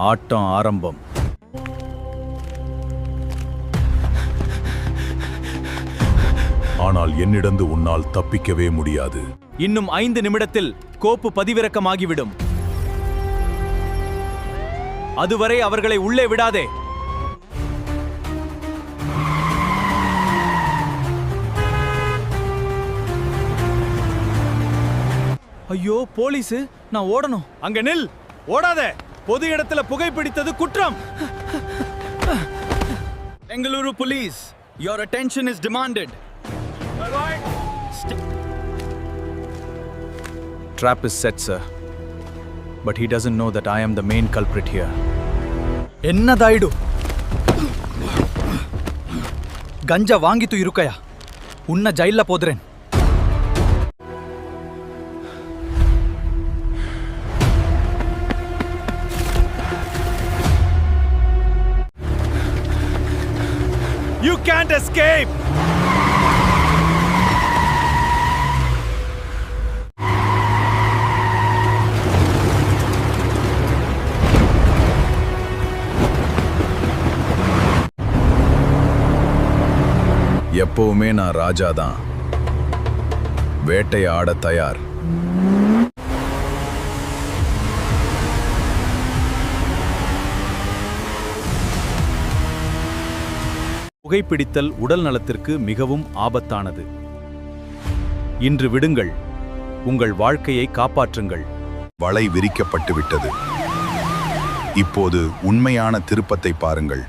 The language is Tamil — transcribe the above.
ஆட்டம் ஆரம்பம். ஆனால் என்னிடந்து உன்னால் தப்பிக்கவே முடியாது. இன்னும் 5 நிமிடத்தில் கோப்பு பதிவிறக்கமாகிவிடும். அதுவரை அவர்களை உள்ளே விடாதே. ஐயோ போலீஸ், நான் ஓடணும். அங்க நில், ஓடாத. பொது இடத்துல புகைப்பிடித்தது குற்றம். Bengaluru police, your attention is demanded. Trap is set, sir. But he doesn't know that I am the main culprit here. என்னதாயிடு? ಗಂಜಾ ವಾಂಗಿತು ಇರುಕಯ. ಉನ್ನ ಜೈಲ್ಲ ಪೋದ್ರೇನ್. You can't escape. எப்பவுமே நான் ராஜா தான். வேட்டையை ஆட தயார். புகைப்பிடித்தல் உடல் நலத்திற்கு மிகவும் ஆபத்தானது. இன்று விடுங்கள், உங்கள் வாழ்க்கையை காப்பாற்றுங்கள். வலை விரிக்கப்பட்டு விட்டது. இப்போது உண்மையான திருப்பத்தை பாருங்கள்.